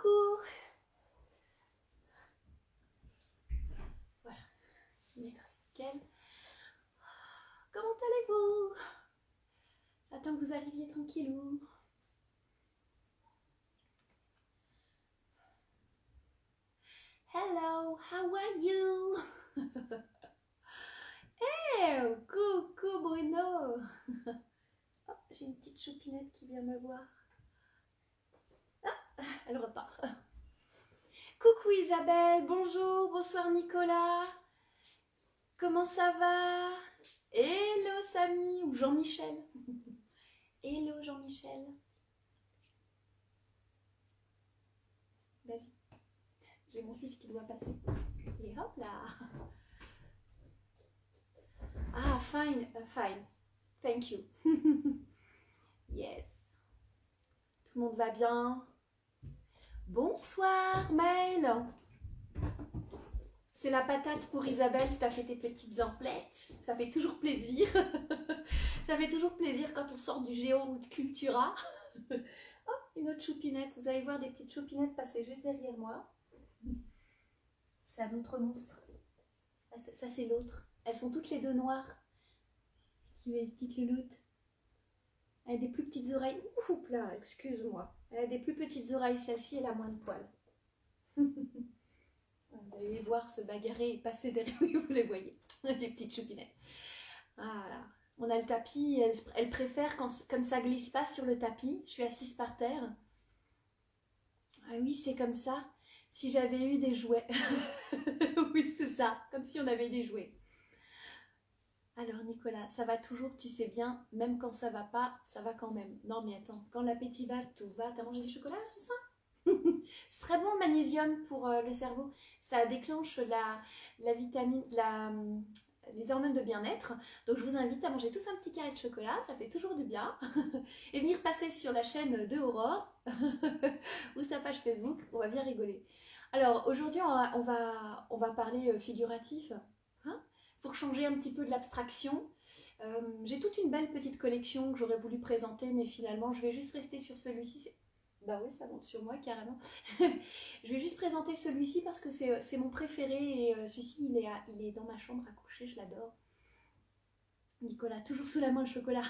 Coucou. Voilà, d'accord, c'est nickel. Comment allez-vous? J'attends que vous arriviez tranquillou. Hello, how are you? Hey, coucou Bruno. Oh, j'ai une petite choupinette qui vient me voir. Ah, elle repart. Coucou Isabelle, bonjour, bonsoir Nicolas. Comment ça va? Hello Samy ou Jean-Michel. Hello Jean-Michel. Vas-y. J'ai mon fils qui doit passer. Et hop là. Ah, fine, fine. Thank you. Yes. Tout le monde va bien? Bonsoir, Maëlle. C'est la patate pour Isabelle, tu as fait tes petites emplettes. Ça fait toujours plaisir. Ça fait toujours plaisir quand on sort du Géo ou de Cultura. Oh, une autre choupinette. Vous allez voir des petites choupinettes passer juste derrière moi. C'est un autre monstre. Ça c'est l'autre. Elles sont toutes les deux noires. Des petites louloutes. Elle a des plus petites oreilles. Oups là, excuse-moi. Elle a des plus petites oreilles. Celle-ci, elle a moins de poils. Vous allez les voir se bagarrer et passer derrière vous les voyez. Des petites choupinettes. Voilà. On a le tapis. Elle préfère comme ça glisse pas sur le tapis. Je suis assise par terre. Ah oui, c'est comme ça. Si j'avais eu des jouets. Oui, c'est ça. Comme si on avait des jouets. Alors Nicolas, ça va toujours, tu sais bien, même quand ça va pas, ça va quand même. Non mais attends, quand l'appétit va, tout va. T'as mangé du chocolat ce soir? C'est très bon le magnésium pour le cerveau. Ça déclenche la vitamine, les hormones de bien-être. Donc je vous invite à manger tous un petit carré de chocolat, ça fait toujours du bien. Et venir passer sur la chaîne de Aurore ou sa page Facebook, on va bien rigoler. Alors aujourd'hui on va parler figuratif. Pour changer un petit peu de l'abstraction. J'ai toute une belle petite collection que j'aurais voulu présenter, mais finalement je vais juste rester sur celui-ci. Bah oui, ça monte sur moi carrément. Je vais juste présenter celui-ci parce que c'est mon préféré et celui-ci il est dans ma chambre à coucher, je l'adore. Nicolas, toujours sous la main le chocolat.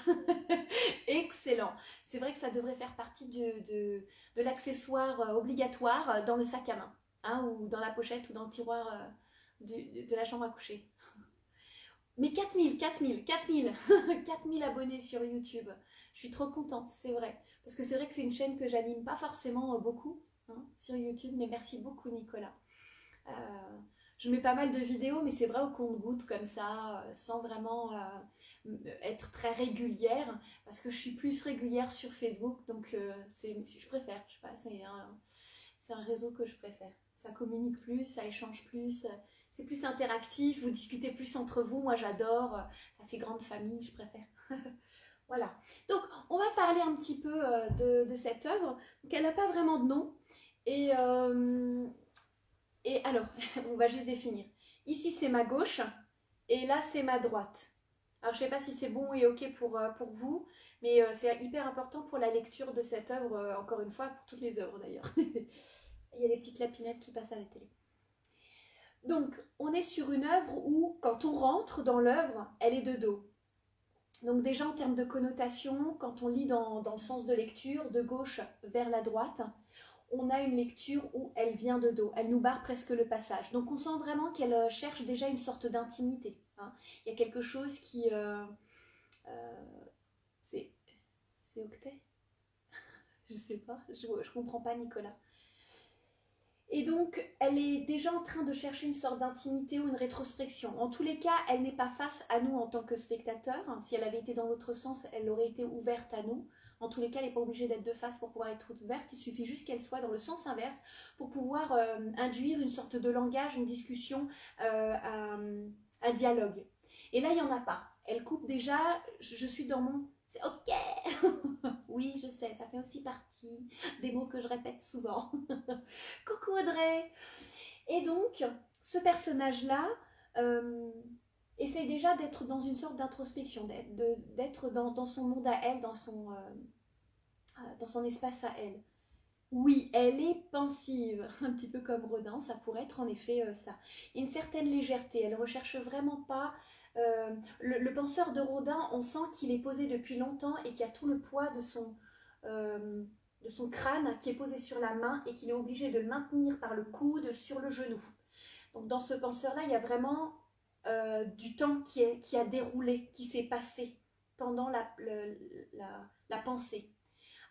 Excellent. C'est vrai que ça devrait faire partie de l'accessoire obligatoire dans le sac à main, hein, ou dans la pochette ou dans le tiroir de la chambre à coucher. Mais 4000 abonnés sur YouTube. Je suis trop contente, c'est vrai. Parce que c'est vrai que c'est une chaîne que j'anime pas forcément beaucoup sur YouTube. Mais merci beaucoup Nicolas. Je mets pas mal de vidéos, mais c'est vrai au compte-gouttes comme ça, sans vraiment être très régulière. Parce que je suis plus régulière sur Facebook, donc je préfère. Je sais pas, c'est un réseau que je préfère. Ça communique plus, ça échange plus. C'est plus interactif, vous discutez plus entre vous, moi j'adore, ça fait grande famille, je préfère. Voilà, donc on va parler un petit peu de cette œuvre. Donc elle n'a pas vraiment de nom, et alors, on va juste définir. Ici c'est ma gauche, et là c'est ma droite. Alors je ne sais pas si c'est bon et ok pour vous, mais c'est hyper important pour la lecture de cette œuvre, encore une fois, pour toutes les œuvres d'ailleurs. Il y a les petites lapinettes qui passent à la télé. Donc, on est sur une œuvre où, quand on rentre dans l'œuvre, elle est de dos. Donc déjà, en termes de connotation, quand on lit dans le sens de lecture, de gauche vers la droite, on a une lecture où elle vient de dos. Elle nous barre presque le passage. Donc, on sent vraiment qu'elle cherche déjà une sorte d'intimité. Il y a quelque chose qui... c'est octet? Je sais pas, je comprends pas Nicolas. Et donc, elle est déjà en train de chercher une sorte d'intimité ou une rétrospection. En tous les cas, elle n'est pas face à nous en tant que spectateur. Si elle avait été dans l'autre sens, elle aurait été ouverte à nous. En tous les cas, elle n'est pas obligée d'être de face pour pouvoir être ouverte. Il suffit juste qu'elle soit dans le sens inverse pour pouvoir induire une sorte de langage, une discussion, un dialogue. Et là, il n'y en a pas. Elle coupe déjà, je suis dans mon... C'est ok. Oui, je sais, ça fait aussi partie des mots que je répète souvent. Coucou Audrey. Et donc, ce personnage-là essaye déjà d'être dans une sorte d'introspection, d'être dans son monde à elle, dans son espace à elle. Oui, elle est pensive, un petit peu comme Rodin, ça pourrait être en effet ça. Il y a une certaine légèreté, elle recherche vraiment pas... le penseur de Rodin, on sent qu'il est posé depuis longtemps et qu'il y a tout le poids euh, de son crâne qui est posé sur la main et qu'il est obligé de le maintenir par le coude sur le genou. Donc dans ce penseur-là, il y a vraiment du temps qui a déroulé, qui s'est passé pendant la pensée.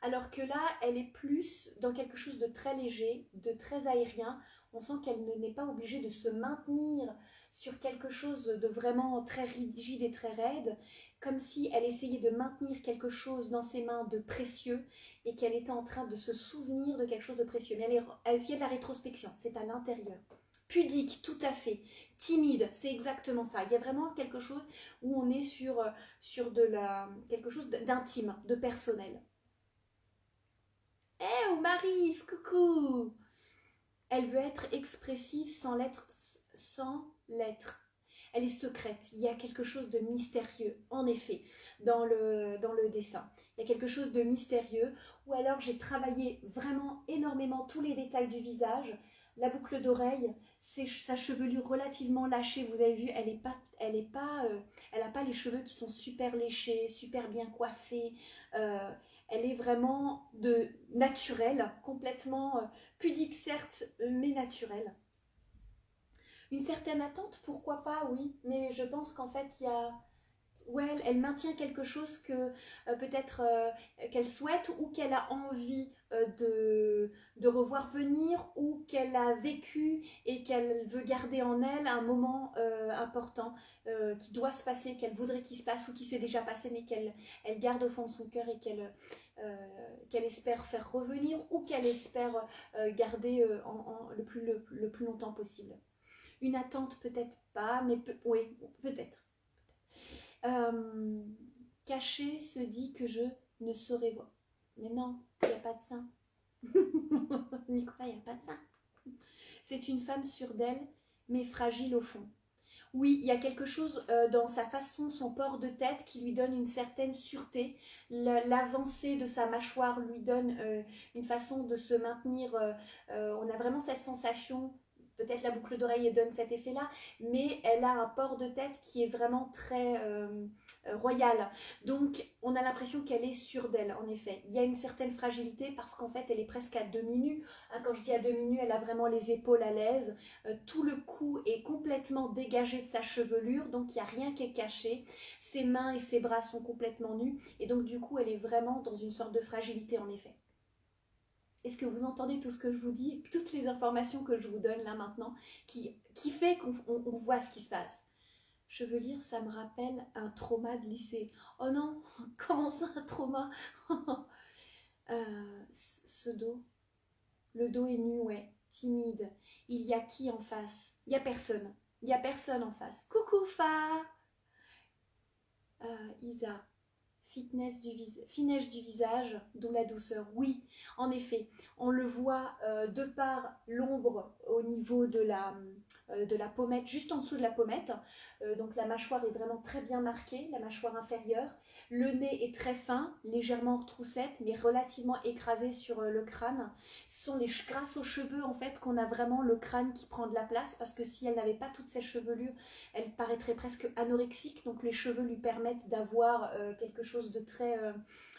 Alors que là, elle est plus dans quelque chose de très léger, de très aérien. On sent qu'elle n'est pas obligée de se maintenir sur quelque chose de vraiment très rigide et très raide, comme si elle essayait de maintenir quelque chose dans ses mains de précieux et qu'elle était en train de se souvenir de quelque chose de précieux. Mais il y a de la rétrospection, c'est à l'intérieur. Pudique, tout à fait. Timide, c'est exactement ça. Il y a vraiment quelque chose où on est sur quelque chose d'intime, de personnel. Eh, Maryse, coucou! Elle veut être expressive sans l'être, sans l'être. Elle est secrète. Il y a quelque chose de mystérieux, en effet, dans le dessin. Il y a quelque chose de mystérieux. Ou alors j'ai travaillé vraiment énormément tous les détails du visage. La boucle d'oreille, sa chevelure relativement lâchée. Vous avez vu, elle a pas les cheveux qui sont super léchés, super bien coiffés. Euh, Elle est vraiment naturelle, complètement pudique certes, mais naturelle. Une certaine attente, pourquoi pas, oui, mais je pense qu'en fait, il y a... Ouais, elle maintient quelque chose que peut-être qu'elle souhaite ou qu'elle a envie de revoir venir ou qu'elle a vécu et qu'elle veut garder en elle un moment important qui doit se passer, qu'elle voudrait qu'il se passe ou qui s'est déjà passé mais qu'elle garde au fond de son cœur et qu'elle espère faire revenir ou qu'elle espère garder le plus longtemps possible. Une attente peut-être pas, mais oui, peut-être. Euh, Caché se dit que je ne saurais voir. Mais non, il n'y a pas de ça. Nicolas, il n'y a pas de ça. C'est une femme sûre d'elle, mais fragile au fond. Oui, il y a quelque chose dans sa façon, son port de tête qui lui donne une certaine sûreté. L'avancée de sa mâchoire lui donne une façon de se maintenir. On a vraiment cette sensation, peut-être la boucle d'oreille donne cet effet-là, mais elle a un port de tête qui est vraiment très royal. Donc, on a l'impression qu'elle est sûre d'elle, en effet. Il y a une certaine fragilité parce qu'en fait, elle est presque à demi-nue. Hein, quand je dis à demi-nue, elle a vraiment les épaules à l'aise. Tout le cou est complètement dégagé de sa chevelure, donc il n'y a rien qui est caché. Ses mains et ses bras sont complètement nus, et donc du coup, elle est vraiment dans une sorte de fragilité, en effet. Est-ce que vous entendez tout ce que je vous dis, toutes les informations que je vous donne là maintenant, qui fait qu'on voit ce qui se passe? Chevelure, ça me rappelle un trauma de lycée. Oh non, comment ça un trauma? Ce dos, le dos est nu, ouais, timide. Il y a qui en face? Il y a personne. Il y a personne en face. Coucou Fa, Isa. Finesse du visage, d'où la douceur. Oui, en effet, on le voit de par l'ombre au niveau de la pommette, juste en dessous de la pommette. Donc la mâchoire est vraiment très bien marquée, la mâchoire inférieure. Le nez est très fin, légèrement retroussette, mais relativement écrasé sur le crâne. Ce sont grâce aux cheveux en fait qu'on a vraiment le crâne qui prend de la place, parce que si elle n'avait pas toutes ces chevelures, elle paraîtrait presque anorexique. Donc les cheveux lui permettent d'avoir quelque chose de très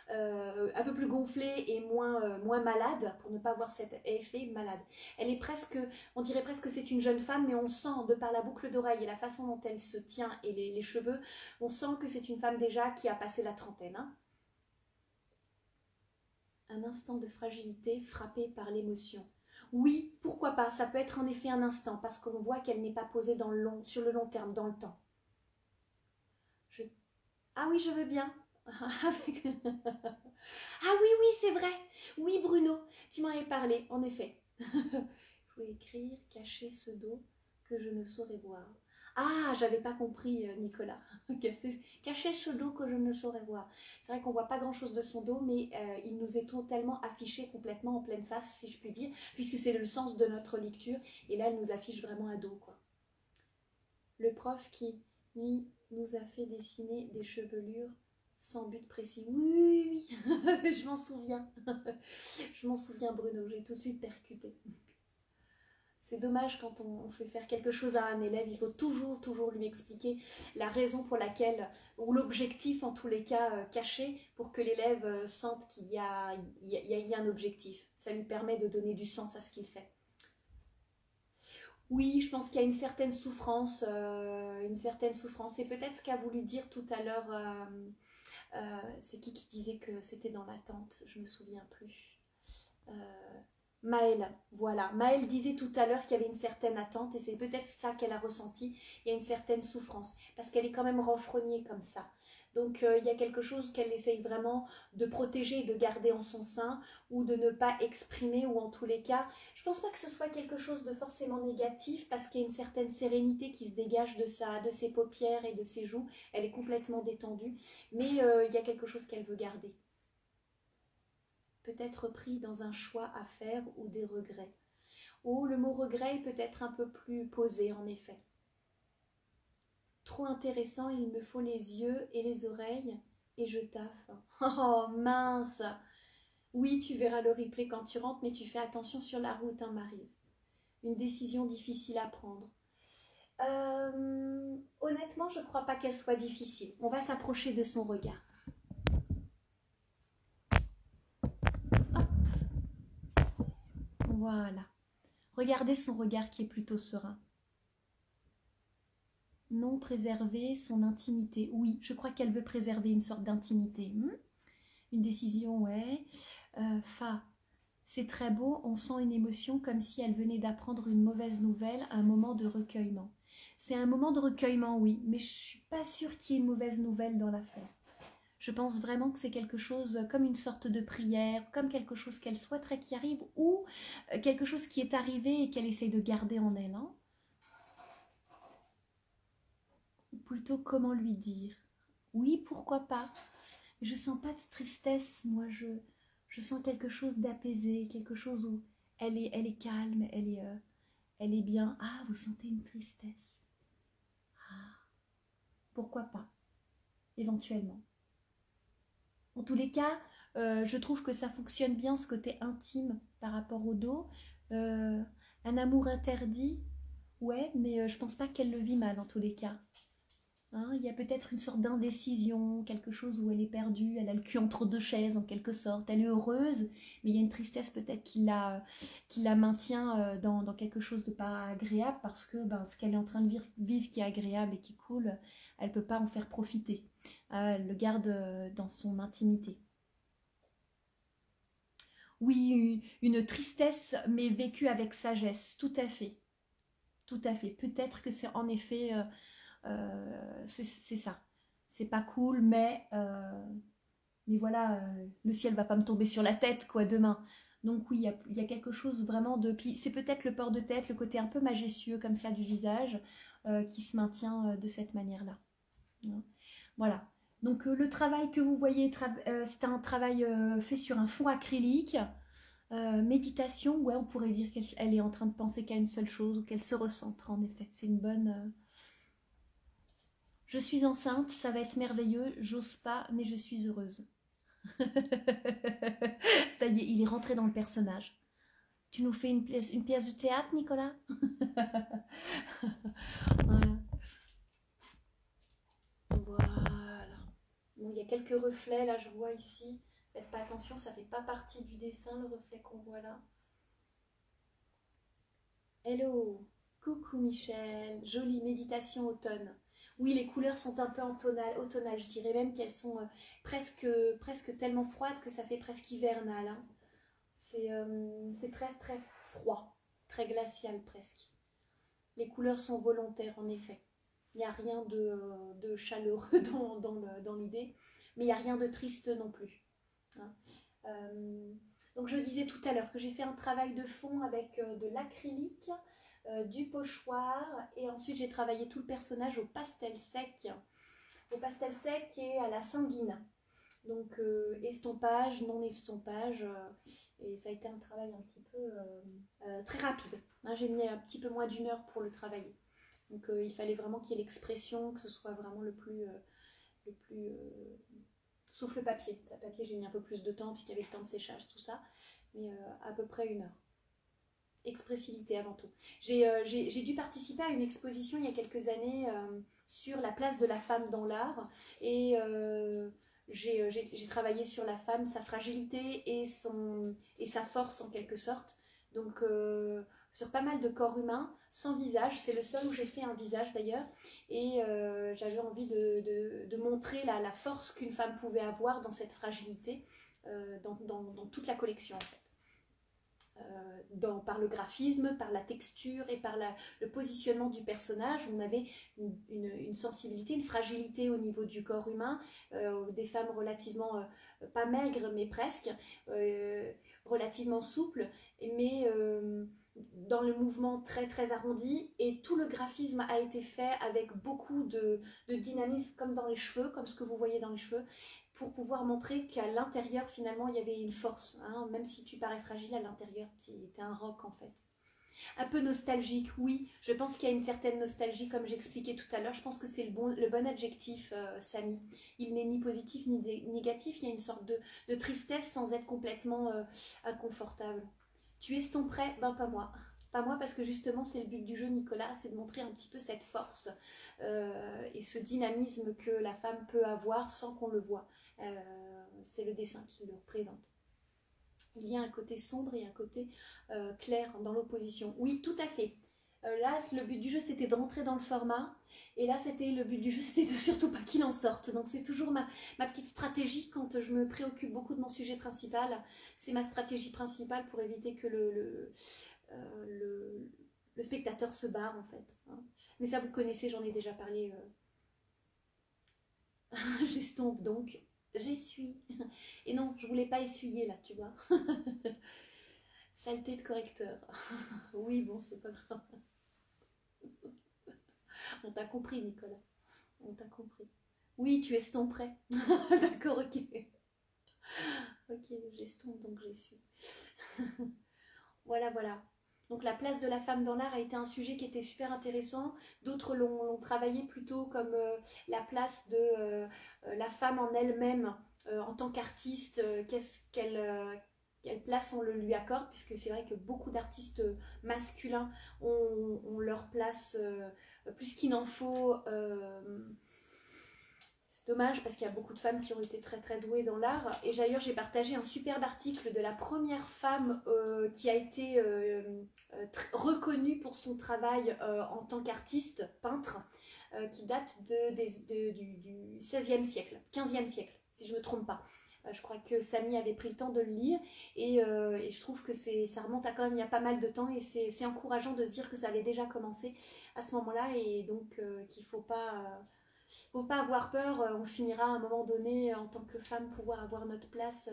un peu plus gonflé et moins malade, pour ne pas avoir cet effet malade. Elle est presque, on dirait presque que c'est une jeune femme, mais on sent de par la boucle d'oreille et la façon dont elle se tient et les cheveux, on sent que c'est une femme déjà qui a passé la trentaine. Hein. Un instant de fragilité frappé par l'émotion. Oui, pourquoi pas, ça peut être en effet un instant, parce qu'on voit qu'elle n'est pas posée sur le long terme, dans le temps. Ah oui, je veux bien. Ah oui, oui, c'est vrai. Oui, Bruno, tu m'en avais parlé, en effet. Je voulais écrire, cacher ce dos que je ne saurais voir. Ah, j'avais pas compris, Nicolas. Cacher ce dos que je ne saurais voir. C'est vrai qu'on voit pas grand-chose de son dos, mais il nous est totalement affiché complètement en pleine face, si je puis dire, puisque c'est le sens de notre lecture. Et là, elle nous affiche vraiment un dos, quoi. Le prof qui, lui, nous a fait dessiner des chevelures Sans but précis. Oui, oui, oui. Je m'en souviens. Je m'en souviens, Bruno. J'ai tout de suite percuté. C'est dommage quand on fait faire quelque chose à un élève, il faut toujours lui expliquer la raison pour laquelle, ou l'objectif en tous les cas caché, pour que l'élève sente qu'il y a un objectif. Ça lui permet de donner du sens à ce qu'il fait. Oui, je pense qu'il y a une certaine souffrance, C'est peut-être ce qu'a voulu dire tout à l'heure, c'est qui disait que c'était dans l'attente, je me souviens plus. Maëlle, voilà. Maëlle disait tout à l'heure qu'il y avait une certaine attente et c'est peut-être ça qu'elle a ressenti. Il y a une certaine souffrance parce qu'elle est quand même renfrognée comme ça. Donc il y a quelque chose qu'elle essaye vraiment de protéger et de garder en son sein ou de ne pas exprimer ou en tous les cas. Je pense pas que ce soit quelque chose de forcément négatif parce qu'il y a une certaine sérénité qui se dégage de ses paupières et de ses joues. Elle est complètement détendue mais il y a quelque chose qu'elle veut garder. Peut-être pris dans un choix à faire ou des regrets. Ou le mot regret est peut-être un peu plus posé en effet. Trop intéressant, il me faut les yeux et les oreilles et je taffe. Oh mince. Oui, tu verras le replay quand tu rentres, mais tu fais attention sur la route, hein, Maryse. Une décision difficile à prendre. Honnêtement, je ne crois pas qu'elle soit difficile. On va s'approcher de son regard. Voilà. Regardez son regard qui est plutôt serein. Non, préserver son intimité. Oui, je crois qu'elle veut préserver une sorte d'intimité. Une décision, ouais. C'est très beau, on sent une émotion comme si elle venait d'apprendre une mauvaise nouvelle, un moment de recueillement. C'est un moment de recueillement, oui, mais je ne suis pas sûre qu'il y ait une mauvaise nouvelle dans l'affaire. Je pense vraiment que c'est quelque chose comme une sorte de prière, comme quelque chose qu'elle souhaiterait qui arrive, ou quelque chose qui est arrivé et qu'elle essaye de garder en elle. Hein. Ou plutôt, comment lui dire? Oui, pourquoi pas? Je sens pas de tristesse, moi, je sens quelque chose d'apaisé, quelque chose où elle est calme, elle est bien. Ah, vous sentez une tristesse? Ah, pourquoi pas? Éventuellement. En tous les cas, je trouve que ça fonctionne bien ce côté intime par rapport au dos. Un amour interdit, ouais, mais je pense pas qu'elle le vit mal en tous les cas. Hein, il y a peut-être une sorte d'indécision, quelque chose où elle est perdue, elle a le cul entre deux chaises en quelque sorte. Elle est heureuse, mais il y a une tristesse peut-être qui la maintient dans quelque chose de pas agréable parce que ce qu'elle est en train de vivre qui est agréable et qui coule, elle ne peut pas en faire profiter. Elle le garde dans son intimité. Oui, une tristesse, mais vécue avec sagesse, tout à fait. Tout à fait. Peut-être que c'est en effet... c'est ça. C'est pas cool, mais voilà, le ciel va pas me tomber sur la tête, quoi, demain. Donc oui, il y a quelque chose vraiment de... Puis c'est peut-être le port de tête, le côté un peu majestueux comme ça du visage qui se maintient de cette manière-là. Voilà. Donc le travail que vous voyez, c'est un travail fait sur un fond acrylique. Méditation, ouais, on pourrait dire qu'elle est en train de penser qu'à une seule chose ou qu'elle se recentre, en effet. C'est une bonne... Je suis enceinte, ça va être merveilleux, j'ose pas, mais je suis heureuse. Ça y est, il est rentré dans le personnage. Tu nous fais une pièce de théâtre, Nicolas? Voilà. Voilà. Bon, il y a quelques reflets, là, je vois ici. Faites pas attention, ça fait pas partie du dessin, le reflet qu'on voit là. Hello, coucou Michel, jolie méditation automne. Oui, les couleurs sont un peu automnales, je dirais même qu'elles sont presque tellement froides que ça fait presque hivernal. Hein. C'est très très froid, très glacial presque. Les couleurs sont volontaires en effet. Il n'y a rien de chaleureux dans l'idée, mais il n'y a rien de triste non plus. Hein. Donc je disais tout à l'heure que j'ai fait un travail de fond avec de l'acrylique, du pochoir et ensuite j'ai travaillé tout le personnage au pastel sec et à la sanguine. Donc estompage, non estompage et ça a été un travail un petit peu très rapide. Hein, j'ai mis un petit peu moins d'1 heure pour le travailler. Donc il fallait vraiment qu'il y ait l'expression, que ce soit vraiment le plus sauf le papier. Le papier, j'ai mis un peu plus de temps, puisqu'il y avait le temps de séchage, tout ça, mais à peu près 1 heure. Expressivité avant tout. J'ai dû participer à une exposition il y a quelques années sur la place de la femme dans l'art, et j'ai travaillé sur la femme, sa fragilité et sa force en quelque sorte. Donc sur pas mal de corps humains, sans visage, c'est le seul où j'ai fait un visage d'ailleurs, et j'avais envie de montrer la force qu'une femme pouvait avoir dans cette fragilité, dans toute la collection en fait. Par le graphisme, par la texture et par le positionnement du personnage, on avait une sensibilité, une fragilité au niveau du corps humain, des femmes relativement, pas maigres mais presque, relativement souples, mais dans le mouvement très très arrondi, et tout le graphisme a été fait avec beaucoup de dynamisme, comme dans les cheveux, comme ce que vous voyez dans les cheveux, pour pouvoir montrer qu'à l'intérieur, finalement, il y avait une force. Hein, même si tu parais fragile, à l'intérieur, t'es un roc, en fait. Un peu nostalgique, oui. Je pense qu'il y a une certaine nostalgie, comme j'expliquais tout à l'heure. Je pense que c'est le bon adjectif, Samy. Il n'est ni positif ni négatif. Il y a une sorte de tristesse sans être complètement inconfortable. Tu estomperais? Ben, pas moi. Pas moi, parce que justement, c'est le but du jeu, Nicolas, c'est de montrer un petit peu cette force et ce dynamisme que la femme peut avoir sans qu'on le voie. C'est le dessin qui le représente. Il y a un côté sombre et un côté clair dans l'opposition. Oui, tout à fait. Là, le but du jeu, c'était de rentrer dans le format. Et là, le but du jeu, c'était de surtout pas qu'il en sorte. Donc, c'est toujours ma petite stratégie quand je me préoccupe beaucoup de mon sujet principal. C'est ma stratégie principale pour éviter que le spectateur se barre, en fait. Hein. Mais ça, vous connaissez, j'en ai déjà parlé. J'estompe donc. J'essuie. Et non, je voulais pas essuyer là, tu vois. Saleté de correcteur. Oui, bon, c'est pas grave. On t'a compris, Nicolas. On t'a compris. Oui, tu estomperais. D'accord, ok. Ok, j'estompe donc j'essuie. Voilà, voilà. Donc la place de la femme dans l'art a été un sujet qui était super intéressant. D'autres l'ont travaillé plutôt comme la place de la femme en elle-même en tant qu'artiste. Quelle place on le lui accorde, puisque c'est vrai que beaucoup d'artistes masculins ont leur place plus qu'il n'en faut. C'est dommage parce qu'il y a beaucoup de femmes qui ont été très très douées dans l'art. Et d'ailleurs, j'ai partagé un superbe article de la première femme qui a été reconnue pour son travail en tant qu'artiste, peintre, qui date du XVIe siècle, XVe siècle, si je ne me trompe pas. Je crois que Samy avait pris le temps de le lire et je trouve que ça remonte à quand même il y a pas mal de temps, et c'est encourageant de se dire que ça avait déjà commencé à ce moment-là, et donc qu'il ne faut pas avoir peur. On finira à un moment donné en tant que femme pouvoir avoir notre place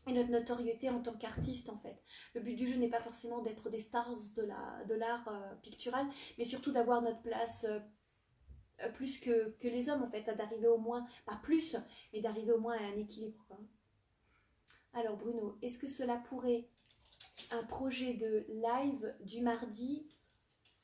et notre notoriété en tant qu'artiste en fait. Le but du jeu n'est pas forcément d'être des stars de l'art pictural, mais surtout d'avoir notre place plus que les hommes en fait, d'arriver au moins, pas plus, mais d'arriver au moins à un équilibre. Quoi. Alors Bruno, est-ce que cela pourrait un projet de live du mardi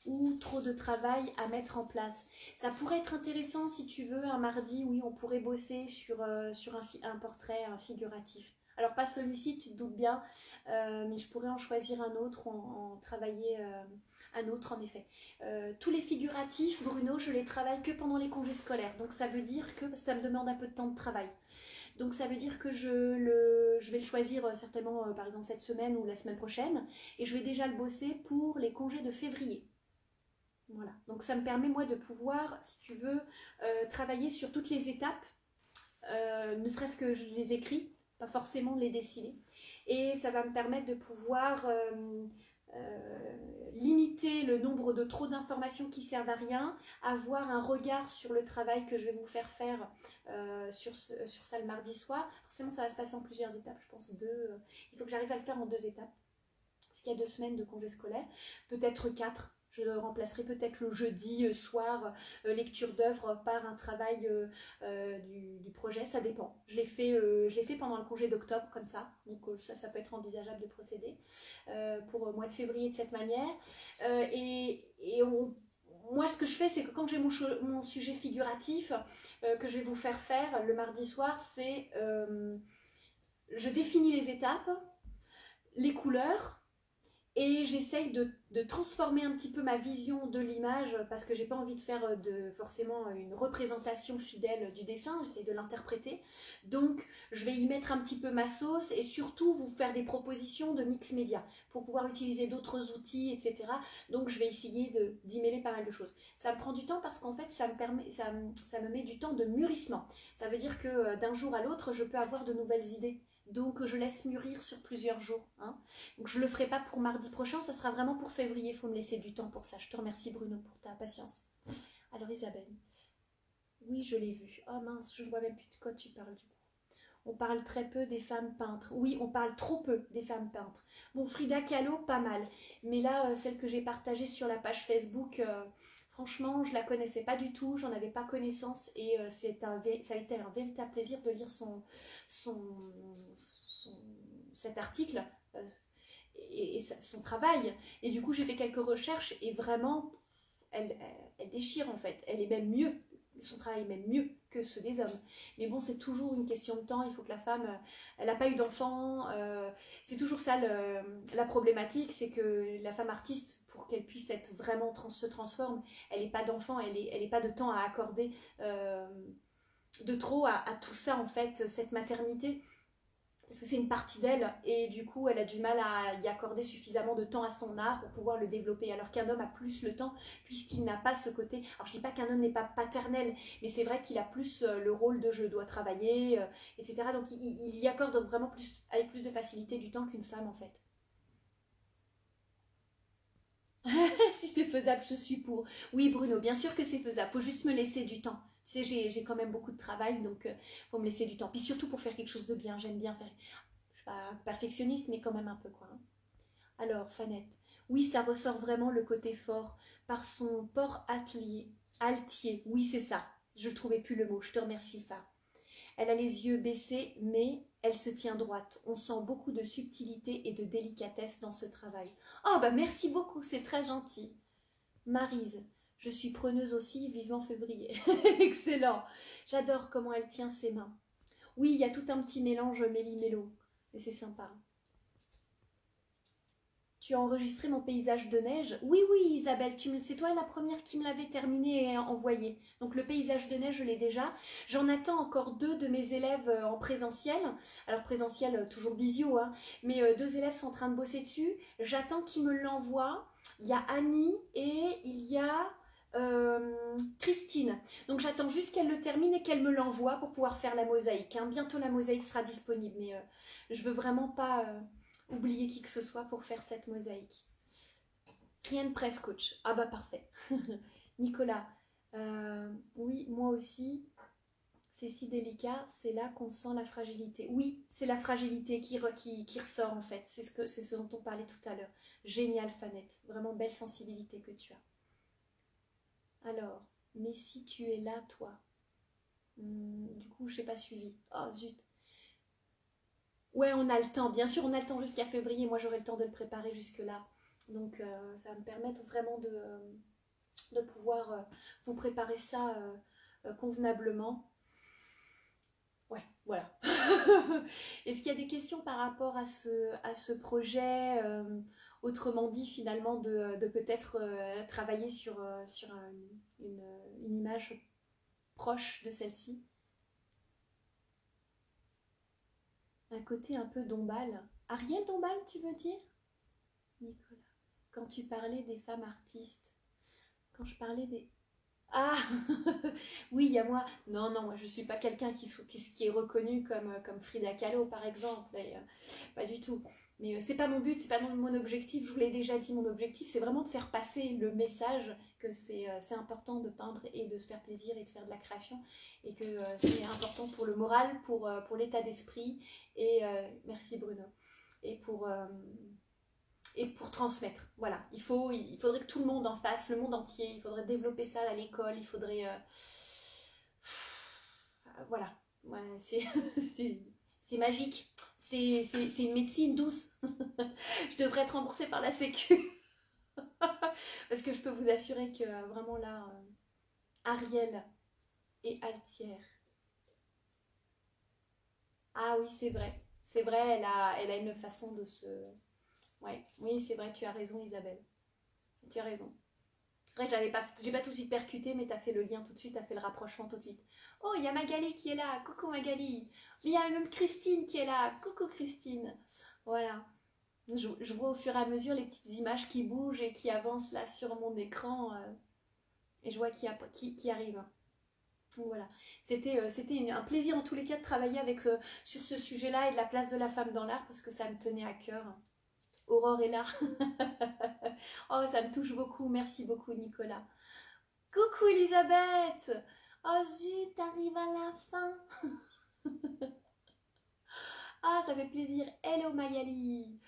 ou trop de travail à mettre en place? Ça pourrait être intéressant si tu veux, un mardi, oui, on pourrait bosser sur un portrait, un figuratif. Alors pas celui-ci, tu te doutes bien, mais je pourrais en choisir un autre, en travailler un autre en effet. Tous les figuratifs, Bruno, je les travaille que pendant les congés scolaires, donc ça veut dire que ça me demande un peu de temps de travail. Donc ça veut dire que je vais le choisir certainement par exemple cette semaine ou la semaine prochaine, et je vais déjà le bosser pour les congés de février. Voilà, donc ça me permet moi de pouvoir, si tu veux, travailler sur toutes les étapes, ne serait-ce que je les écris, pas forcément les dessiner, et ça va me permettre de pouvoir limiter le nombre de trop d'informations qui servent à rien, avoir un regard sur le travail que je vais vous faire sur ça le mardi soir. Forcément ça va se passer en plusieurs étapes, je pense il faut que j'arrive à le faire en 2 étapes, parce qu'il y a 2 semaines de congés scolaires, peut-être 4. Je le remplacerai peut-être le jeudi soir, lecture d'œuvre par un travail du projet, ça dépend. Je l'ai fait pendant le congé d'octobre, comme ça, donc ça peut être envisageable de procéder pour le mois de février de cette manière. moi, ce que je fais, c'est que quand j'ai mon sujet figuratif que je vais vous faire le mardi soir, c'est je définis les étapes, les couleurs, et j'essaye de transformer un petit peu ma vision de l'image parce que j'ai pas envie de faire forcément une représentation fidèle du dessin, j'essaie de l'interpréter. Donc je vais y mettre un petit peu ma sauce et surtout vous faire des propositions de mix média pour pouvoir utiliser d'autres outils, etc. Donc je vais essayer d'y mêler pas mal de choses. Ça me prend du temps parce qu'en fait ça me met du temps de mûrissement. Ça veut dire que d'un jour à l'autre je peux avoir de nouvelles idées. Donc je laisse mûrir sur plusieurs jours. Hein. Donc je ne le ferai pas pour mardi prochain, ça sera vraiment pour février. Il faut me laisser du temps pour ça. Je te remercie Bruno pour ta patience. Alors Isabelle, oui je l'ai vu. Oh mince, je ne vois même plus de quoi tu parles du coup. On parle très peu des femmes peintres. Oui, on parle trop peu des femmes peintres. Bon, Frida Kahlo, pas mal. Mais là, celle que j'ai partagée sur la page Facebook, franchement, je ne la connaissais pas du tout, j'en avais pas connaissance et ça a été un véritable plaisir de lire cet article et son travail. Et du coup, j'ai fait quelques recherches et vraiment, elle déchire en fait. Elle est même mieux. Son travail est même mieux que ceux des hommes. Mais bon, c'est toujours une question de temps. Il faut que la femme, elle n'a pas eu d'enfant. C'est toujours ça la problématique, c'est que la femme artiste, pour qu'elle puisse être vraiment se transforme, elle n'est pas d'enfant, elle n'est pas de temps à accorder de trop à tout ça en fait, cette maternité. Parce que c'est une partie d'elle et du coup elle a du mal à y accorder suffisamment de temps à son art pour pouvoir le développer, alors qu'un homme a plus le temps puisqu'il n'a pas ce côté, alors je dis pas qu'un homme n'est pas paternel, mais c'est vrai qu'il a plus le rôle de je dois travailler, etc. Donc il y accorde vraiment plus, avec plus de facilité du temps qu'une femme en fait. Si c'est faisable, je suis pour. Oui Bruno, bien sûr que c'est faisable, faut juste me laisser du temps. Tu sais, j'ai quand même beaucoup de travail, donc faut me laisser du temps. Puis surtout pour faire quelque chose de bien, j'aime bien faire. Je suis pas perfectionniste, mais quand même un peu quoi. Hein. Alors, Fanette, oui, ça ressort vraiment le côté fort par son port altier. Oui, c'est ça. Je ne trouvais plus le mot. Je te remercie, Fa. Elle a les yeux baissés, mais elle se tient droite. On sent beaucoup de subtilité et de délicatesse dans ce travail. Oh, bah merci beaucoup, c'est très gentil. Maryse, je suis preneuse aussi, vivant février. Excellent. J'adore comment elle tient ses mains. Oui, il y a tout un petit mélange méli-mélo. Et c'est sympa. Tu as enregistré mon paysage de neige? Oui, oui, Isabelle, c'est toi la première qui me l'avait terminé et envoyé. Donc le paysage de neige, je l'ai déjà. J'en attends encore deux de mes élèves en présentiel. Alors présentiel, toujours visio, hein. Mais deux élèves sont en train de bosser dessus. J'attends qu'ils me l'envoient. Il y a Annie et il y a Christine. Donc j'attends juste qu'elle le termine et qu'elle me l'envoie pour pouvoir faire la mosaïque. Hein. Bientôt la mosaïque sera disponible, mais je veux vraiment pas... oublier qui que ce soit pour faire cette mosaïque. Rien de presse, coach. Ah bah parfait. Nicolas, oui, moi aussi, c'est si délicat, c'est là qu'on sent la fragilité. Oui, c'est la fragilité qui ressort en fait. C'est ce dont on parlait tout à l'heure. Génial, Fanette. Vraiment belle sensibilité que tu as. Alors, mais si tu es là, toi, du coup, je n'ai pas suivi. Oh zut. Ouais, on a le temps. Bien sûr, on a le temps jusqu'à février. Moi, j'aurai le temps de le préparer jusque-là. Donc, ça va me permettre vraiment de pouvoir vous préparer ça convenablement. Ouais, voilà. Est-ce qu'il y a des questions par rapport à ce projet autrement dit, finalement, de peut-être travailler sur une image proche de celle-ci? Un côté un peu Dombal. Ariel Dombal, tu veux dire? Nicolas. Quand tu parlais des femmes artistes. Quand je parlais des... Ah oui, il y a moi. Non, non, moi je suis pas quelqu'un qui est reconnu comme Frida Kahlo, par exemple. Pas du tout. Mais c'est pas mon but, c'est pas mon objectif. Je vous l'ai déjà dit, mon objectif, c'est vraiment de faire passer le message que c'est important de peindre et de se faire plaisir et de faire de la création. Et que c'est important pour le moral, pour l'état d'esprit. Et merci Bruno. Et pour transmettre. Voilà, il faudrait que tout le monde en fasse, le monde entier, il faudrait développer ça à l'école, il faudrait... voilà, ouais, c'est magique, c'est une médecine douce. Je devrais être remboursée par la Sécu. Parce que je peux vous assurer que vraiment là, Ariel et Altière. Ah oui, c'est vrai. C'est vrai, elle a une façon de se... Ouais, oui, c'est vrai, tu as raison Isabelle. Tu as raison. C'est vrai que j'ai pas tout de suite percuté, mais tu as fait le lien tout de suite, tu as fait le rapprochement tout de suite. Oh, il y a Magali qui est là. Coucou Magali. Il y a même Christine qui est là. Coucou Christine. Voilà. Je vois au fur et à mesure les petites images qui bougent et qui avancent là sur mon écran. Et je vois qui arrive. Donc voilà. C'était un plaisir en tous les cas de travailler sur ce sujet-là et de la place de la femme dans l'art parce que ça me tenait à cœur. Aurore est là. Oh, ça me touche beaucoup. Merci beaucoup, Nicolas. Coucou, Elisabeth. Oh, zut, t'arrives à la fin. Ah, ça fait plaisir. Hello, Magali.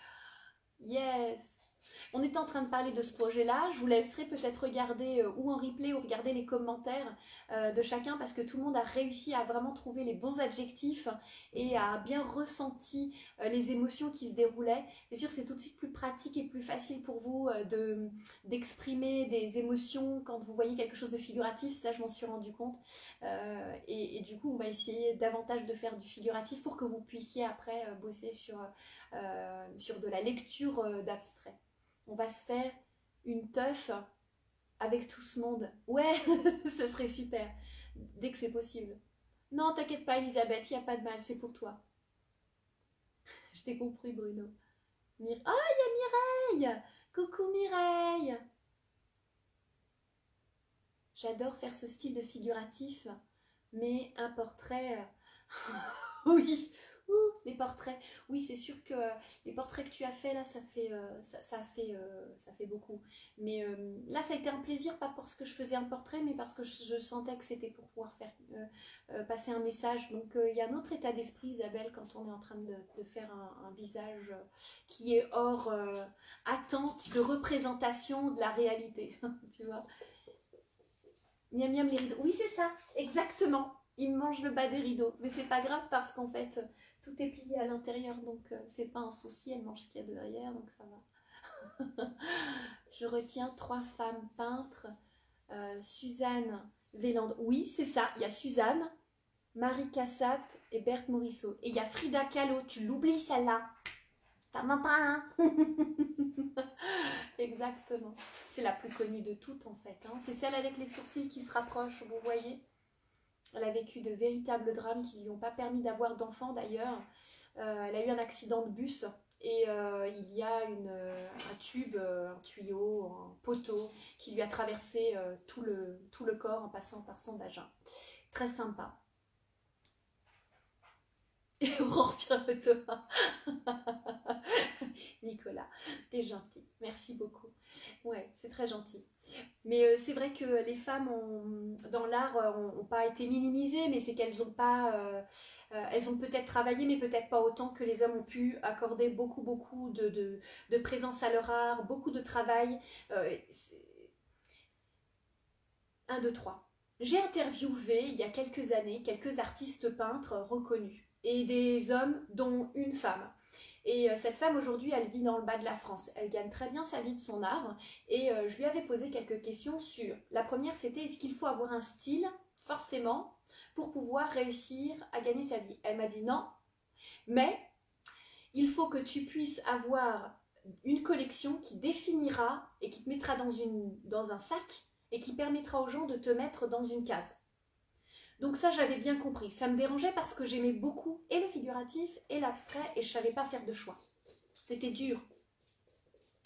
Yes. On était en train de parler de ce projet-là. Je vous laisserai peut-être regarder ou en replay ou regarder les commentaires de chacun parce que tout le monde a réussi à vraiment trouver les bons adjectifs et a bien ressenti les émotions qui se déroulaient. C'est sûr que c'est tout de suite plus pratique et plus facile pour vous d'exprimer des émotions quand vous voyez quelque chose de figuratif. Ça, je m'en suis rendu compte. Et du coup, on va essayer davantage de faire du figuratif pour que vous puissiez après bosser sur de la lecture d'abstrait. On va se faire une teuf avec tout ce monde. Ouais, ce serait super. Dès que c'est possible. Non, t'inquiète pas, Elisabeth, il n'y a pas de mal, c'est pour toi. Je t'ai compris, Bruno. Ah, il y a Mireille. Coucou Mireille. J'adore faire ce style de figuratif, mais un portrait... oui, les portraits. Oui, c'est sûr que les portraits que tu as fait là, ça fait beaucoup. Mais là, ça a été un plaisir, pas parce que je faisais un portrait, mais parce que je sentais que c'était pour pouvoir faire passer un message. Donc, il y a un autre état d'esprit, Isabelle, quand on est en train de faire un visage qui est hors attente de représentation de la réalité. Tu vois. Miam miam les rideaux. Oui, c'est ça, exactement. Il mange le bas des rideaux. Mais c'est pas grave parce qu'en fait, tout est plié à l'intérieur. Donc, c'est pas un souci. Elle mange ce qu'il y a derrière. Donc, ça va. Je retiens 3 femmes peintres. Suzanne Véland. Oui, c'est ça. Il y a Suzanne, Marie Cassatt et Berthe Morisseau. Et il y a Frida Kahlo. Tu l'oublies celle-là. T'en as pas, hein. Exactement. C'est la plus connue de toutes en fait. Hein. C'est celle avec les sourcils qui se rapprochent, vous voyez. Elle a vécu de véritables drames qui ne lui ont pas permis d'avoir d'enfants d'ailleurs. Elle a eu un accident de bus et il y a un tube, un tuyau, un poteau qui lui a traversé tout le corps en passant par son vagin. Très sympa. Et Aurore Pierre-Thomas. Nicolas, t'es gentil. Merci beaucoup. Ouais, c'est très gentil. Mais c'est vrai que les femmes dans l'art n'ont pas été minimisées, mais c'est qu'elles ont pas... elles ont peut-être travaillé, mais peut-être pas autant que les hommes ont pu accorder beaucoup de présence à leur art, beaucoup de travail. 1, 2, 3. J'ai interviewé il y a quelques années quelques artistes peintres reconnus et des hommes dont une femme. Et cette femme aujourd'hui elle vit dans le bas de la France, elle gagne très bien sa vie de son art et je lui avais posé quelques questions sur, la première c'était est-ce qu'il faut avoir un style forcément pour pouvoir réussir à gagner sa vie. Elle m'a dit non, mais il faut que tu puisses avoir une collection qui définira et qui te mettra dans un sac et qui permettra aux gens de te mettre dans une case. Donc ça, j'avais bien compris. Ça me dérangeait parce que j'aimais beaucoup et le figuratif et l'abstrait et je ne savais pas faire de choix. C'était dur.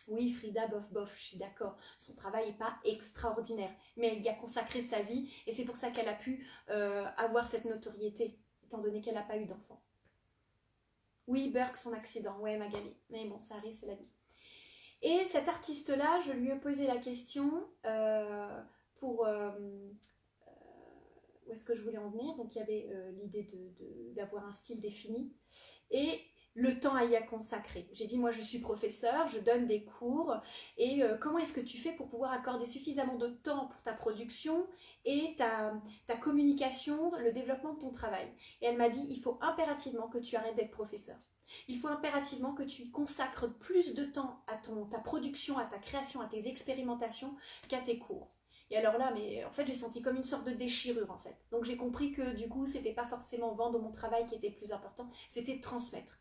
Oui, Frida, bof, je suis d'accord. Son travail n'est pas extraordinaire, mais elle y a consacré sa vie et c'est pour ça qu'elle a pu avoir cette notoriété, étant donné qu'elle n'a pas eu d'enfant. Oui, Burke, son accident. Ouais, Magali. Mais bon, ça arrive, c'est la vie. Et cet artiste-là, je lui ai posé la question pour... où est-ce que je voulais en venir? Donc il y avait l'idée d'avoir un style défini et le temps à y consacrer. J'ai dit, moi je suis professeur, je donne des cours et comment est-ce que tu fais pour pouvoir accorder suffisamment de temps pour ta production et ta communication, le développement de ton travail? Et elle m'a dit, il faut impérativement que tu arrêtes d'être professeur. Il faut impérativement que tu y consacres plus de temps à ta production, à ta création, à tes expérimentations qu'à tes cours. Et alors là, mais en fait, j'ai senti comme une sorte de déchirure en fait. Donc j'ai compris que du coup, c'était pas forcément vendre mon travail qui était le plus important, c'était transmettre.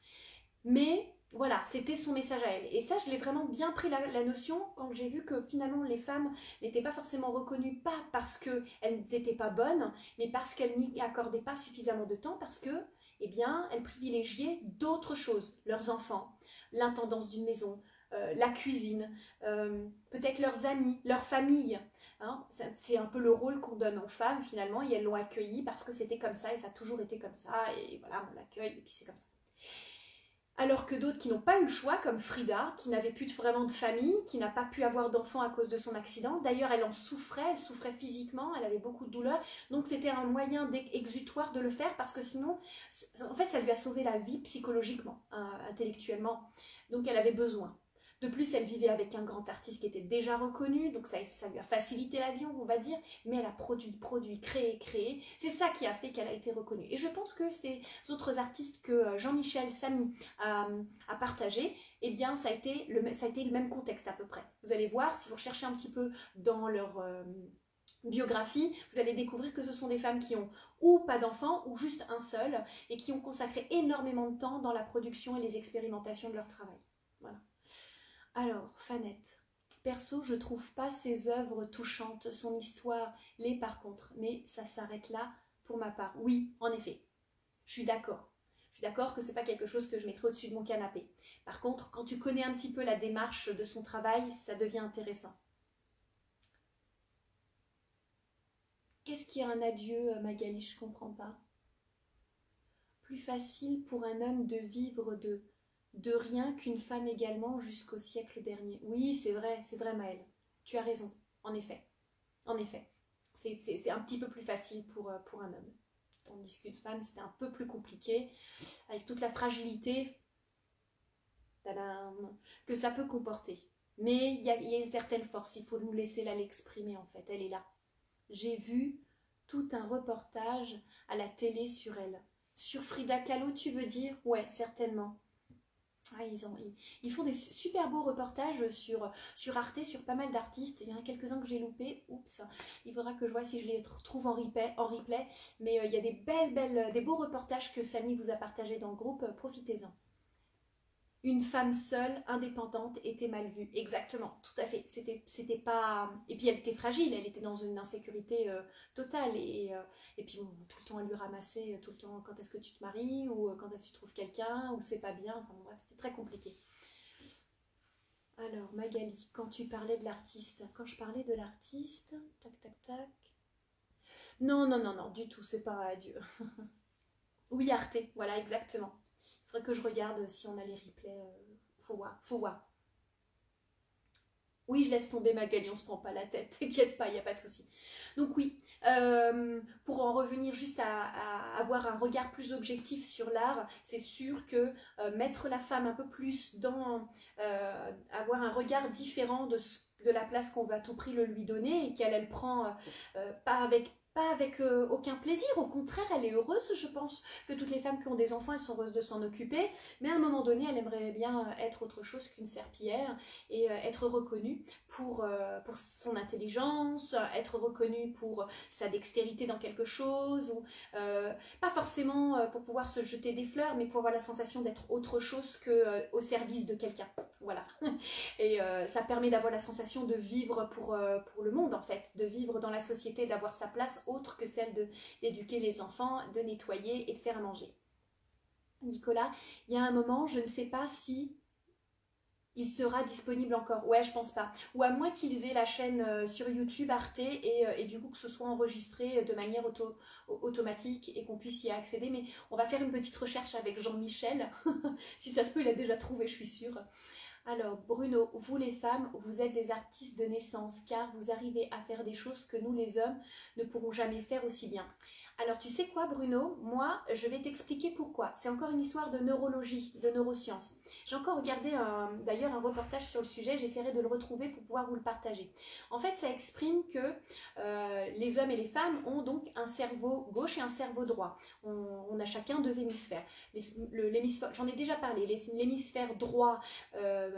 Mais voilà, c'était son message à elle. Et ça, je l'ai vraiment bien pris la notion quand j'ai vu que finalement les femmes n'étaient pas forcément reconnues, pas parce qu'elles n'étaient pas bonnes, mais parce qu'elles n'y accordaient pas suffisamment de temps, parce que, eh bien, elles privilégiaient d'autres choses, leurs enfants, l'intendance d'une maison, la cuisine, peut-être leurs amis, leur famille. Hein. C'est un peu le rôle qu'on donne aux femmes finalement, et elles l'ont accueilli parce que c'était comme ça, et ça a toujours été comme ça, et voilà, on l'accueille, et puis c'est comme ça. Alors que d'autres qui n'ont pas eu le choix, comme Frida, qui n'avait plus vraiment de famille, qui n'a pas pu avoir d'enfant à cause de son accident. D'ailleurs, elle souffrait physiquement, elle avait beaucoup de douleurs. Donc c'était un moyen exutoire de le faire parce que sinon, en fait, ça lui a sauvé la vie psychologiquement, intellectuellement. Donc elle avait besoin. De plus, elle vivait avec un grand artiste qui était déjà reconnu, donc ça lui a facilité la vie, on va dire, mais elle a produit, créé. C'est ça qui a fait qu'elle a été reconnue. Et je pense que ces autres artistes que Jean-Michel Samy a partagé, eh bien, ça a été le même contexte à peu près. Vous allez voir, si vous recherchez un petit peu dans leur biographie, vous allez découvrir que ce sont des femmes qui ont ou pas d'enfants, ou juste un seul, et qui ont consacré énormément de temps dans la production et les expérimentations de leur travail. Voilà. Alors, Fanette. Perso, je trouve pas ses œuvres touchantes, son histoire l'est par contre, mais ça s'arrête là pour ma part. Oui, en effet, je suis d'accord. Je suis d'accord que c'est pas quelque chose que je mettrais au-dessus de mon canapé. Par contre, quand tu connais un petit peu la démarche de son travail, ça devient intéressant. Qu'est-ce qui est un adieu, Magali? Je comprends pas. Plus facile pour un homme de vivre de rien qu'une femme également jusqu'au siècle dernier. Oui, c'est vrai Maëlle. Tu as raison, en effet. En effet. C'est un petit peu plus facile pour un homme. Tandis qu'une femme, c'était un peu plus compliqué, avec toute la fragilité que ça peut comporter. Mais il y a une certaine force, il faut nous laisser là l'exprimer en fait, elle est là. J'ai vu tout un reportage à la télé sur elle. Sur Frida Kahlo, tu veux dire? Ouais, certainement. Ah, ils font des super beaux reportages sur Arte, sur pas mal d'artistes. Il y en a quelques-uns que j'ai loupés. Oups, il faudra que je vois si je les retrouve en replay. Mais il y a des beaux reportages que Samy vous a partagés dans le groupe. Profitez-en. Une femme seule, indépendante, était mal vue. Exactement, tout à fait. C'était pas... Et puis elle était fragile, elle était dans une insécurité totale. Et puis bon, tout le temps à lui ramasser, tout le temps quand est-ce que tu te maries, ou quand est-ce que tu trouves quelqu'un, ou c'est pas bien. Enfin bref, c'était très compliqué. Alors Magali, quand tu parlais de l'artiste, tac tac tac. Non, du tout, c'est pas un adieu. Oui, Arte, voilà, exactement. Il faudrait que je regarde si on a les replays. Faut voir. Oui, je laisse tomber Magali, on se prend pas la tête, t'inquiète pas, il n'y a pas de souci. Donc oui, pour en revenir juste à avoir un regard plus objectif sur l'art, c'est sûr que mettre la femme un peu plus dans... avoir un regard différent de la place qu'on va à tout prix le lui donner, et qu'elle prend pas avec aucun plaisir, au contraire, elle est heureuse, je pense que toutes les femmes qui ont des enfants, elles sont heureuses de s'en occuper, mais à un moment donné, elle aimerait bien être autre chose qu'une serpillière, et être reconnue pour son intelligence, être reconnue pour sa dextérité dans quelque chose, ou pas forcément pour pouvoir se jeter des fleurs, mais pour avoir la sensation d'être autre chose qu'au service de quelqu'un. Voilà. Et ça permet d'avoir la sensation de vivre pour le monde, en fait, de vivre dans la société, d'avoir sa place autre que celle d'éduquer les enfants, de nettoyer et de faire à manger. Nicolas, il y a un moment, je ne sais pas si il sera disponible encore. Ouais, je pense pas. Ou à moins qu'ils aient la chaîne sur YouTube Arte et du coup que ce soit enregistré de manière automatique et qu'on puisse y accéder. Mais on va faire une petite recherche avec Jean-Michel. Si ça se peut, il a déjà trouvé, je suis sûre. Alors, Bruno, vous les femmes, vous êtes des artistes de naissance car vous arrivez à faire des choses que nous les hommes ne pourrons jamais faire aussi bien. Alors, tu sais quoi, Bruno? Moi, je vais t'expliquer pourquoi. C'est encore une histoire de neurologie, de neurosciences. J'ai encore regardé d'ailleurs un reportage sur le sujet, j'essaierai de le retrouver pour pouvoir vous le partager. En fait, ça exprime que les hommes et les femmes ont donc un cerveau gauche et un cerveau droit. On a chacun deux hémisphères. J'en ai déjà parlé, l'hémisphère droit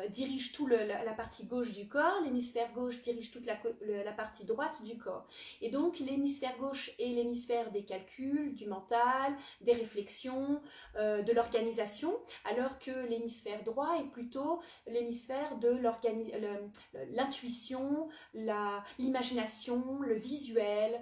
dirige toute la partie gauche du corps, l'hémisphère gauche dirige toute la partie droite du corps. Et donc, l'hémisphère gauche est l'hémisphère des calculs, du mental, des réflexions, de l'organisation, alors que l'hémisphère droit est plutôt l'hémisphère de l'intuition, l'imagination, le visuel,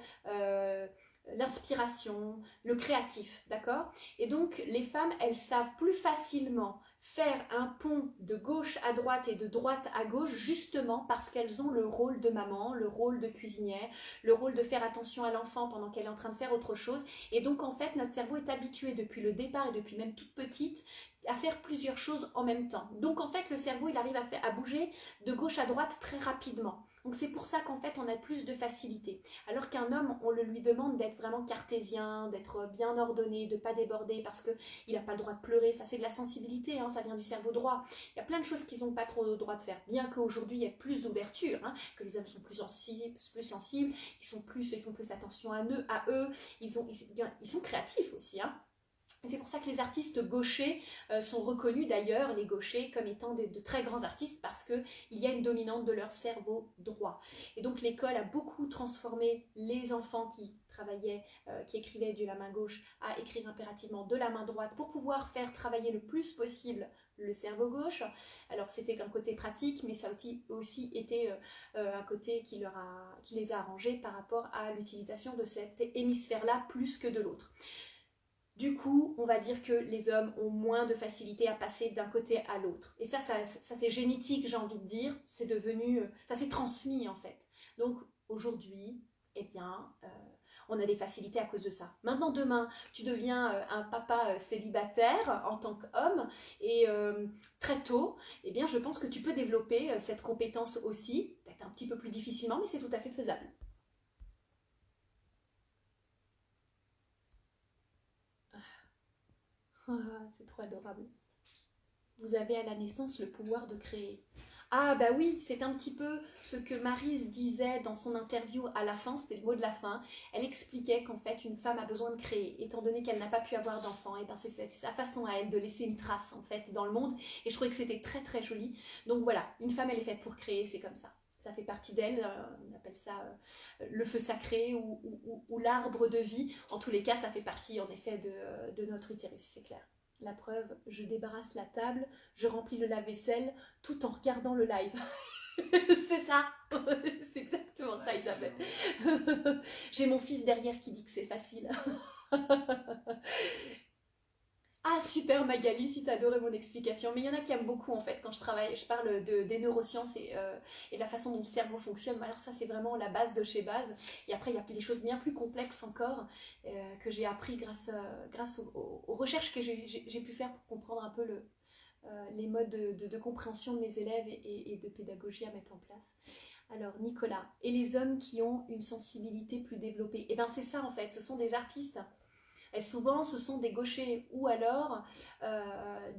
l'inspiration, le créatif, d'accord? Et donc, les femmes, elles savent plus facilement faire un pont de gauche à droite et de droite à gauche, justement parce qu'elles ont le rôle de maman, le rôle de cuisinière, le rôle de faire attention à l'enfant pendant qu'elle est en train de faire autre chose. Et donc, en fait, notre cerveau est habitué depuis le départ et depuis même toute petite à faire plusieurs choses en même temps. Donc, en fait, le cerveau, il arrive à bouger de gauche à droite très rapidement. Donc, c'est pour ça qu'en fait, on a plus de facilité. Alors qu'un homme, on le lui demande d'être vraiment cartésien, d'être bien ordonné, de ne pas déborder parce qu'il n'a pas le droit de pleurer. Ça, c'est de la sensibilité, hein, ça vient du cerveau droit. Il y a plein de choses qu'ils n'ont pas trop le droit de faire. Bien qu'aujourd'hui, il y ait plus d'ouverture, hein, que les hommes sont plus sensibles, ils font plus attention à eux, ils sont créatifs aussi, hein. C'est pour ça que les artistes gauchers sont reconnus d'ailleurs, les gauchers, comme étant de très grands artistes parce qu'il y a une dominante de leur cerveau droit. Et donc l'école a beaucoup transformé les enfants qui travaillaient, qui écrivaient de la main gauche à écrire impérativement de la main droite pour pouvoir faire travailler le plus possible le cerveau gauche. Alors c'était un côté pratique, mais ça a aussi été un côté qui les a arrangés par rapport à l'utilisation de cet hémisphère-là plus que de l'autre. Du coup, on va dire que les hommes ont moins de facilité à passer d'un côté à l'autre. Et ça c'est génétique, j'ai envie de dire. C'est devenu, ça s'est transmis en fait. Donc aujourd'hui, eh bien, on a des facilités à cause de ça. Maintenant, demain, tu deviens un papa célibataire en tant qu'homme et très tôt, eh bien, je pense que tu peux développer cette compétence aussi, peut-être un petit peu plus difficilement, mais c'est tout à fait faisable. C'est trop adorable. Vous avez à la naissance le pouvoir de créer. Ah bah oui, c'est un petit peu ce que Maryse disait dans son interview à la fin, c'était le mot de la fin. Elle expliquait qu'en fait une femme a besoin de créer, étant donné qu'elle n'a pas pu avoir d'enfant, et ben c'est sa façon à elle de laisser une trace en fait dans le monde. Et je trouvais que c'était très très joli. Donc voilà, une femme elle est faite pour créer, c'est comme ça. Ça fait partie d'elle, on appelle ça le feu sacré ou l'arbre de vie. En tous les cas, ça fait partie en effet de notre utérus, c'est clair. La preuve, je débarrasse la table, je remplis le lave-vaisselle tout en regardant le live. C'est ça, c'est exactement ça, Isabelle. J'ai mon fils derrière qui dit que c'est facile. Ah super Magali, si t'as adoré mon explication, mais il y en a qui aiment beaucoup en fait quand je parle des neurosciences et de la façon dont le cerveau fonctionne. Alors ça c'est vraiment la base de chez base, et après il y a des choses bien plus complexes encore que j'ai appris grâce aux recherches que j'ai pu faire pour comprendre un peu les modes de compréhension de mes élèves et de pédagogie à mettre en place. Alors Nicolas, et les hommes qui ont une sensibilité plus développée, et bien c'est ça en fait, ce sont des artistes. Et souvent, ce sont des gauchers ou alors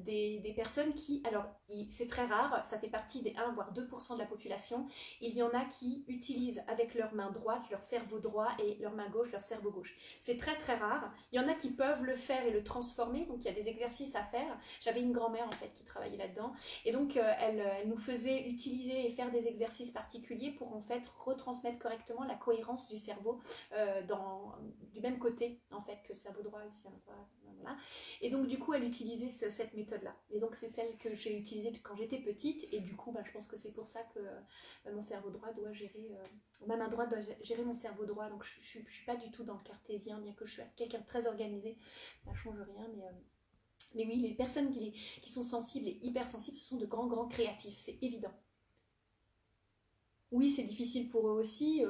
des personnes qui, alors c'est très rare, ça fait partie des 1 voire 2% de la population, il y en a qui utilisent avec leur main droite leur cerveau droit et leur main gauche leur cerveau gauche. C'est très très rare, il y en a qui peuvent le faire et le transformer, donc il y a des exercices à faire. J'avais une grand-mère en fait qui travaillait là-dedans, et donc elle nous faisait utiliser et faire des exercices particuliers pour en fait retransmettre correctement la cohérence du cerveau du même côté en fait que le cerveau droit, voilà. Et donc du coup elle utilisait cette méthode là, et donc c'est celle que j'ai utilisée quand j'étais petite, et du coup je pense que c'est pour ça que mon cerveau droit doit gérer ma main droite doit gérer mon cerveau droit, donc je suis pas du tout dans le cartésien, bien que je suis quelqu'un de très organisé, ça change rien, mais oui, les personnes qui sont sensibles et hypersensibles, ce sont de grands créatifs, c'est évident. Oui, c'est difficile pour eux aussi.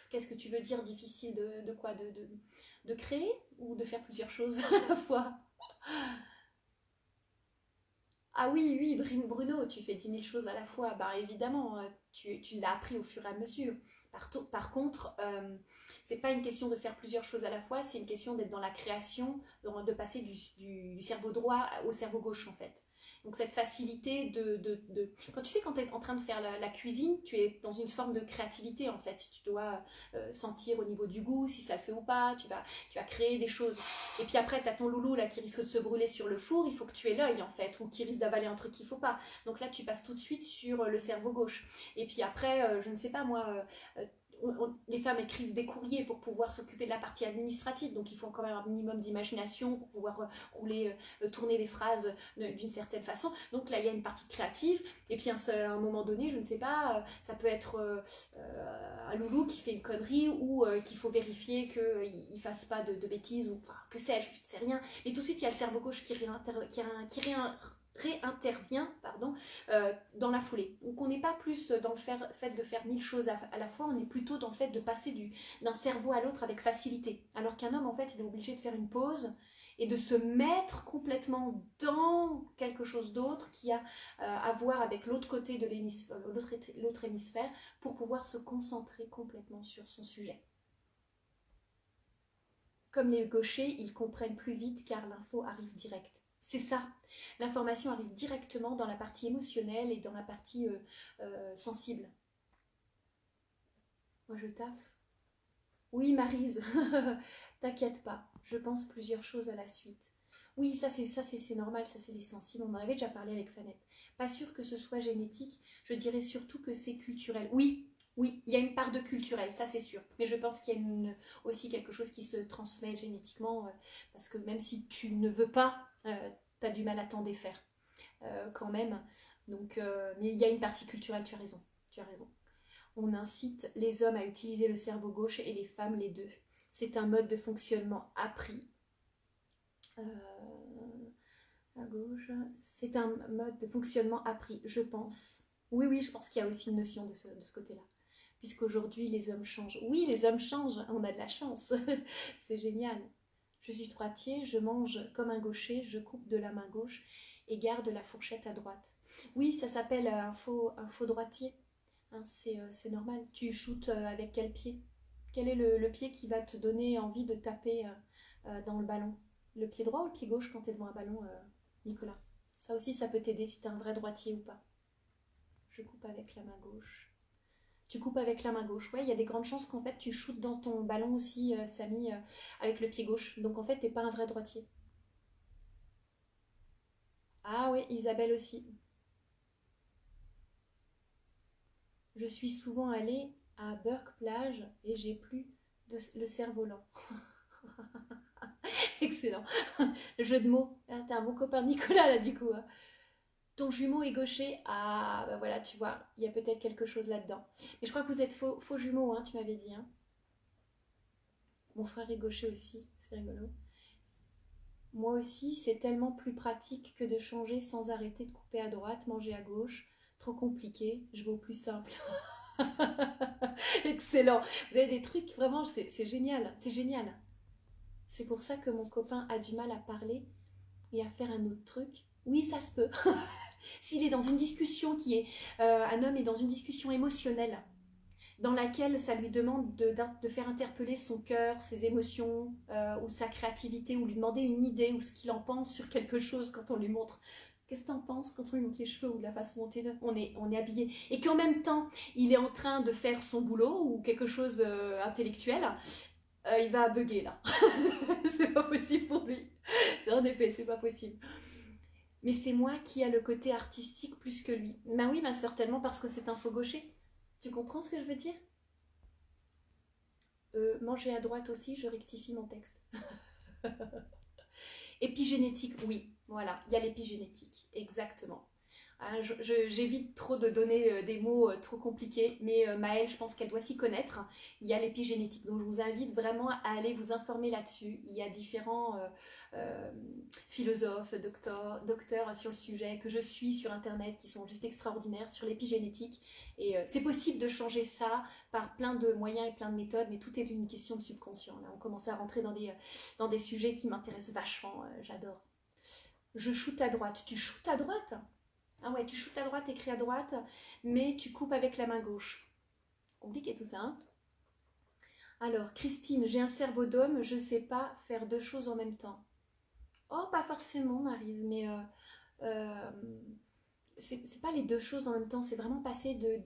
Qu'est-ce que tu veux dire difficile de quoi, de créer ou de faire plusieurs choses à la fois? Ah oui, oui, Bruno, tu fais 10 000 choses à la fois. Bah évidemment, tu l'as appris au fur et à mesure. Par contre, c'est pas une question de faire plusieurs choses à la fois, c'est une question d'être dans la création, de passer du cerveau droit au cerveau gauche en fait. Donc cette facilité Quand tu sais, quand tu es en train de faire la cuisine, tu es dans une forme de créativité en fait. Tu dois sentir au niveau du goût si ça le fait ou pas, tu vas créer des choses. Et puis après, tu as ton loulou là qui risque de se brûler sur le four, il faut que tu aies l'œil en fait, ou qui risque d'avaler un truc qu'il faut pas. Donc là, tu passes tout de suite sur le cerveau gauche. Et puis après, je ne sais pas moi, les femmes écrivent des courriers pour pouvoir s'occuper de la partie administrative, donc il faut quand même un minimum d'imagination pour pouvoir tourner des phrases d'une certaine façon. Donc là, il y a une partie créative, et puis à un moment donné, je ne sais pas, ça peut être un loulou qui fait une connerie ou qu'il faut vérifier qu'il ne fasse pas de bêtises, ou enfin, que sais-je, je ne sais rien. Mais tout de suite, il y a le cerveau gauche qui réintervient dans la foulée. Donc on n'est pas plus dans le fait de faire 1000 choses à la fois, on est plutôt dans le fait de passer d'un cerveau à l'autre avec facilité. Alors qu'un homme, en fait, il est obligé de faire une pause et de se mettre complètement dans quelque chose d'autre qui a à voir avec l'autre côté de l'autre hémisphère pour pouvoir se concentrer complètement sur son sujet. Comme les gauchers, ils comprennent plus vite car l'info arrive direct. C'est ça, l'information arrive directement dans la partie émotionnelle et dans la partie sensible. Moi je taffe. Oui Maryse, t'inquiète pas, je pense plusieurs choses à la suite. Oui, ça c'est normal, ça c'est les sensibles, on en avait déjà parlé avec Fanette. Pas sûr que ce soit génétique, je dirais surtout que c'est culturel. Oui, oui, il y a une part de culturel, ça c'est sûr. Mais je pense qu'il y a aussi quelque chose qui se transmet génétiquement, parce que même si tu ne veux pas, tu as du mal à t'en défaire quand même. Donc, mais il y a une partie culturelle, tu as raison, tu as raison. On incite les hommes à utiliser le cerveau gauche et les femmes les deux. C'est un mode de fonctionnement appris. À gauche, c'est un mode de fonctionnement appris, je pense. Oui, oui, je pense qu'il y a aussi une notion de ce côté-là. Puisqu'aujourd'hui, les hommes changent. Oui, les hommes changent, on a de la chance. C'est génial. Je suis droitier, je mange comme un gaucher, je coupe de la main gauche et garde la fourchette à droite. Oui, ça s'appelle un faux droitier. Hein, c'est normal. Tu shootes avec quel pied? Quel est le pied qui va te donner envie de taper dans le ballon? Le pied droit ou le pied gauche quand tu es devant un ballon, Nicolas? Ça aussi, ça peut t'aider si tu es un vrai droitier ou pas. Je coupe avec la main gauche. Tu coupes avec la main gauche. Ouais, il y a des grandes chances qu'en fait tu shootes dans ton ballon aussi, Samy, avec le pied gauche. Donc en fait, t'es pas un vrai droitier. Ah oui, Isabelle aussi. Je suis souvent allée à Burke-Plage et j'ai plus le cerf-volant. Excellent. Le jeu de mots. Ah, t'es un bon copain de Nicolas là du coup. Ton jumeau est gaucher. Ah bah voilà, tu vois, il y a peut-être quelque chose là-dedans. Mais je crois que vous êtes faux jumeaux, hein, tu m'avais dit. Hein. Mon frère est gaucher aussi, c'est rigolo. Moi aussi, c'est tellement plus pratique que de changer sans arrêter de couper à droite, manger à gauche. Trop compliqué, je vais au plus simple. Excellent. Vous avez des trucs, vraiment, c'est génial. C'est génial. C'est pour ça que mon copain a du mal à parler et à faire un autre truc. Oui, ça se peut. S'il est dans une discussion qui est... un homme est dans une discussion émotionnelle dans laquelle ça lui demande de faire interpeller son cœur, ses émotions, ou sa créativité, ou lui demander une idée, ou ce qu'il en pense sur quelque chose quand on lui montre. Qu'est-ce que t'en penses quand on lui montre les cheveux ou la façon dont on est habillé? Et qu'en même temps, il est en train de faire son boulot ou quelque chose intellectuel, il va bugger là. C'est pas possible pour lui. En effet, c'est pas possible. Mais c'est moi qui a le côté artistique plus que lui. Ben oui, ben certainement parce que c'est un faux gaucher. Tu comprends ce que je veux dire? Manger à droite aussi, je rectifie mon texte. Épigénétique, oui, voilà, il y a l'épigénétique, exactement. J'évite trop de donner des mots trop compliqués, mais Maëlle, je pense qu'elle doit s'y connaître. Il y a l'épigénétique, donc je vous invite vraiment à aller vous informer là-dessus. Il y a différents philosophes, docteurs sur le sujet que je suis sur Internet qui sont juste extraordinaires sur l'épigénétique. Et c'est possible de changer ça par plein de moyens et plein de méthodes, mais tout est une question de subconscient. Là, on commence à rentrer dans des sujets qui m'intéressent vachement, j'adore. Je shoot à droite. Tu shootes à droite? Ah ouais, tu shootes à droite, écris à droite, mais tu coupes avec la main gauche. Compliqué tout ça, hein? Alors, Christine, j'ai un cerveau d'homme, je sais pas faire deux choses en même temps. Oh, pas forcément, Maryse, mais euh, c'est pas les deux choses en même temps, c'est vraiment passer de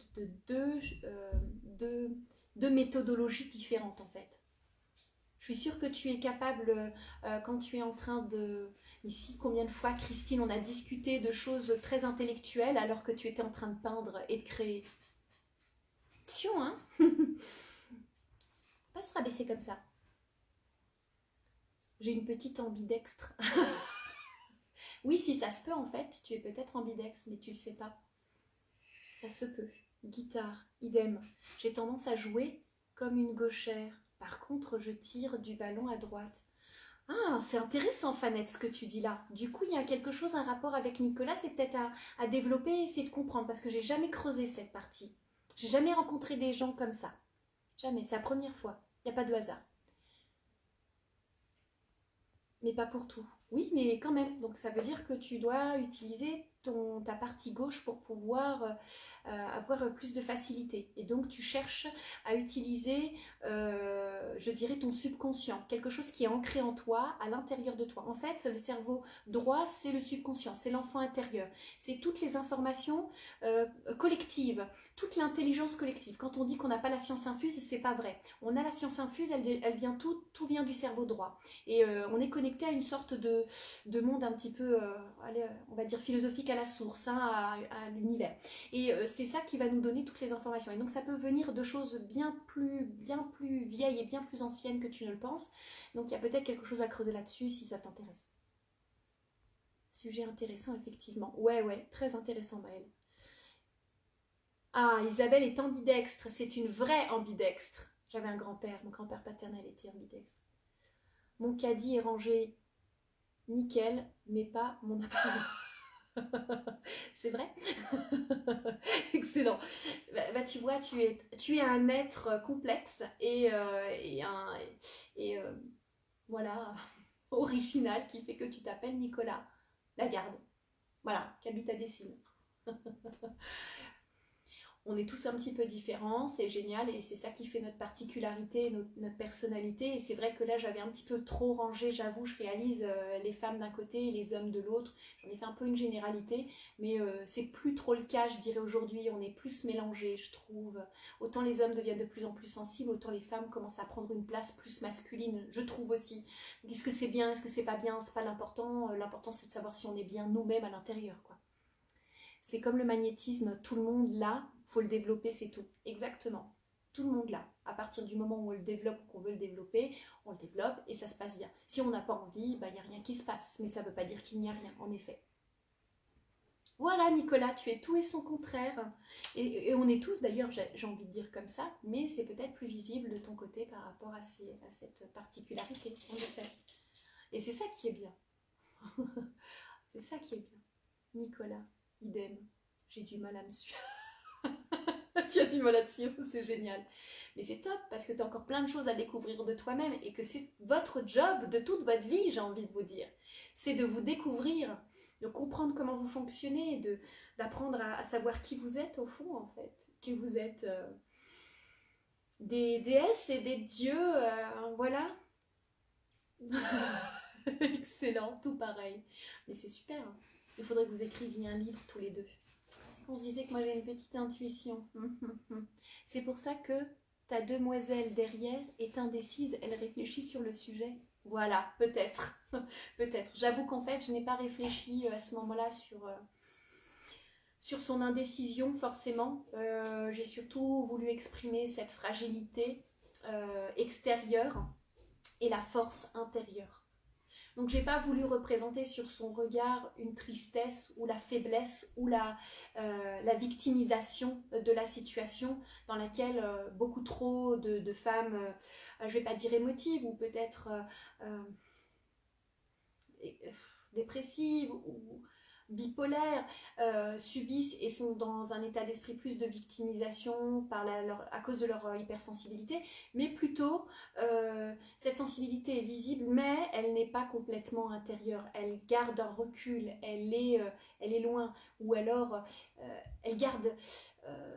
deux méthodologies différentes en fait. Je suis sûre que tu es capable, quand tu es en train de... Ici, combien de fois, Christine, on a discuté de choses très intellectuelles alors que tu étais en train de peindre et de créer. Attention, hein. Pas se rabaisser comme ça. J'ai une petite ambidextre. Oui, si ça se peut en fait, tu es peut-être ambidextre, mais tu le sais pas. Ça se peut. Guitare, idem. J'ai tendance à jouer comme une gauchère. Par contre, je tire du ballon à droite. Ah, c'est intéressant, Fanette, ce que tu dis là. Du coup, il y a quelque chose, un rapport avec Nicolas, c'est peut-être à développer et essayer de comprendre, parce que j'ai jamais creusé cette partie. J'ai jamais rencontré des gens comme ça. Jamais, c'est la première fois. Il n'y a pas de hasard. Mais pas pour tout. Oui, mais quand même. Donc ça veut dire que tu dois utiliser ta partie gauche pour pouvoir avoir plus de facilité. Et donc tu cherches à utiliser, je dirais, ton subconscient, quelque chose qui est ancré en toi, à l'intérieur de toi. En fait, le cerveau droit, c'est le subconscient, c'est l'enfant intérieur. C'est toutes les informations collectives, toute l'intelligence collective. Quand on dit qu'on n'a pas la science infuse, c'est pas vrai. On a la science infuse, elle vient tout vient du cerveau droit. Et on est connecté à une sorte de monde un petit peu, allez, on va dire philosophique à la source, hein, à l'univers. Et c'est ça qui va nous donner toutes les informations. Et donc ça peut venir de choses bien plus vieilles et bien plus anciennes que tu ne le penses. Donc il y a peut-être quelque chose à creuser là-dessus si ça t'intéresse. Sujet intéressant, effectivement. Ouais, très intéressant, Maëlle. Ah, Isabelle est ambidextre. C'est une vraie ambidextre. J'avais un grand-père, mon grand-père paternel était ambidextre. Mon caddie est rangé nickel, mais pas mon appareil. C'est vrai. Excellent. Tu vois, tu es un être complexe et voilà, original qui fait que tu t'appelles Nicolas Lagarde. Voilà, qui habite à Dessines. On est tous un petit peu différents, c'est génial et c'est ça qui fait notre particularité, notre personnalité. Et c'est vrai que là, j'avais un petit peu trop rangé, j'avoue, je réalise les femmes d'un côté et les hommes de l'autre. J'en ai fait un peu une généralité, mais c'est plus trop le cas, je dirais aujourd'hui. On est plus mélangés, je trouve. Autant les hommes deviennent de plus en plus sensibles, autant les femmes commencent à prendre une place plus masculine, je trouve aussi. Est-ce que c'est bien, est-ce que c'est pas bien, c'est pas l'important. L'important, c'est de savoir si on est bien nous-mêmes à l'intérieur, quoi. C'est comme le magnétisme, tout le monde l'a, faut le développer, c'est tout. Exactement. Tout le monde l'a. À partir du moment où on le développe ou qu'on veut le développer, on le développe et ça se passe bien. Si on n'a pas envie, il n'y a rien qui se passe. Mais ça ne veut pas dire qu'il n'y a rien, en effet. Voilà, Nicolas, tu es tout et son contraire. Et on est tous, d'ailleurs, j'ai envie de dire comme ça, mais c'est peut-être plus visible de ton côté par rapport à cette particularité, en effet. Et c'est ça qui est bien. C'est ça qui est bien. Nicolas. Idem, j'ai du mal à me suivre. Tu as du mal à te suivre, c'est génial. Mais c'est top parce que tu as encore plein de choses à découvrir de toi-même et que c'est votre job de toute votre vie, j'ai envie de vous dire. C'est de vous découvrir, de comprendre comment vous fonctionnez, d'apprendre à savoir qui vous êtes au fond en fait. Que vous êtes des déesses et des dieux, voilà. Excellent, tout pareil. Mais c'est super, hein. Il faudrait que vous écriviez un livre tous les deux. On se disait que moi j'ai une petite intuition. C'est pour ça que ta demoiselle derrière est indécise, elle réfléchit sur le sujet. Voilà, peut-être. Peut-être. J'avoue qu'en fait, je n'ai pas réfléchi à ce moment-là sur son indécision, forcément. J'ai surtout voulu exprimer cette fragilité extérieure et la force intérieure. Donc j'ai pas voulu représenter sur son regard une tristesse ou la faiblesse ou la victimisation de la situation dans laquelle beaucoup trop de femmes, je vais pas dire émotives ou peut-être dépressives ou bipolaires, subissent et sont dans un état d'esprit plus de victimisation à cause de leur hypersensibilité, mais plutôt cette sensibilité est visible, mais elle n'est pas complètement intérieure, elle garde un recul, elle est loin, ou alors elle garde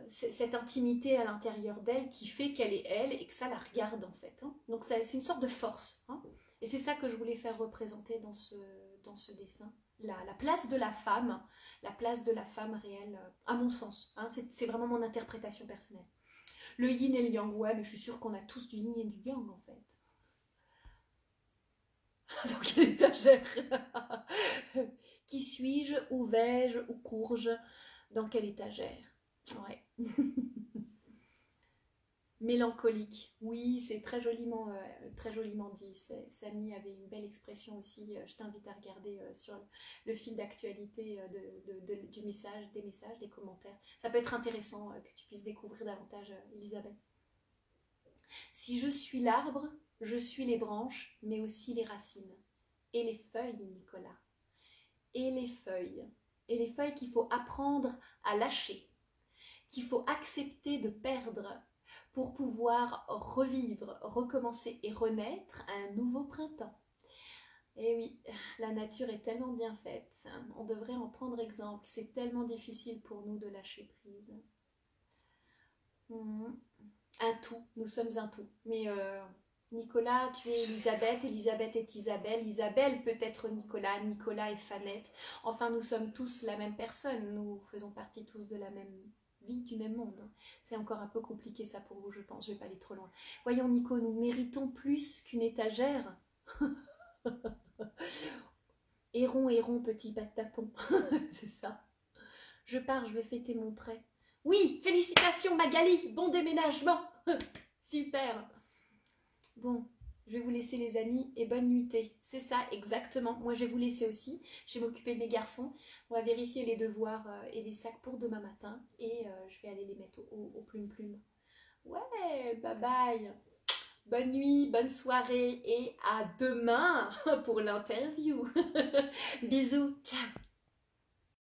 cette intimité à l'intérieur d'elle qui fait qu'elle est elle et que ça la regarde en fait. Hein. Donc c'est une sorte de force. Hein. Et c'est ça que je voulais faire représenter dans ce dessin. La place de la femme réelle, à mon sens. Hein. C'est vraiment mon interprétation personnelle. Le yin et le yang, ouais, mais je suis sûre qu'on a tous du yin et du yang en fait. Dans quelle étagère? Qui suis-je? Où vais-je? Où cours-je? Dans quelle étagère? Ouais. Mélancolique, oui, c'est très joliment dit. Samy avait une belle expression aussi. Je t'invite à regarder sur le fil d'actualité des messages, des commentaires. Ça peut être intéressant que tu puisses découvrir davantage Elisabeth. Si je suis l'arbre, je suis les branches, mais aussi les racines. Et les feuilles, Nicolas. Et les feuilles. Et les feuilles qu'il faut apprendre à lâcher, qu'il faut accepter de perdre pour pouvoir revivre, recommencer et renaître à un nouveau printemps. Et oui, la nature est tellement bien faite, on devrait en prendre exemple. C'est tellement difficile pour nous de lâcher prise. Un tout, nous sommes un tout. Mais Nicolas, tu es Elisabeth, Elisabeth est Isabelle, Isabelle peut être Nicolas, Nicolas est Fanette. Enfin, nous sommes tous la même personne, nous faisons partie tous de la même vie, du même monde. C'est encore un peu compliqué ça pour vous, je pense, je vais pas aller trop loin. Voyons Nico, nous méritons plus qu'une étagère. Héron, héron, petit pas de tapon, c'est ça. Je pars, je vais fêter mon prêt. Oui, félicitations Magali, bon déménagement. Super. Bon, je vais vous laisser les amis et bonne nuitée. C'est ça, exactement. Moi, je vais vous laisser aussi. Je vais m'occuper de mes garçons. On va vérifier les devoirs et les sacs pour demain matin. Et je vais aller les mettre au plume-plume. Ouais, bye bye. Bonne nuit, bonne soirée et à demain pour l'interview. Bisous, ciao.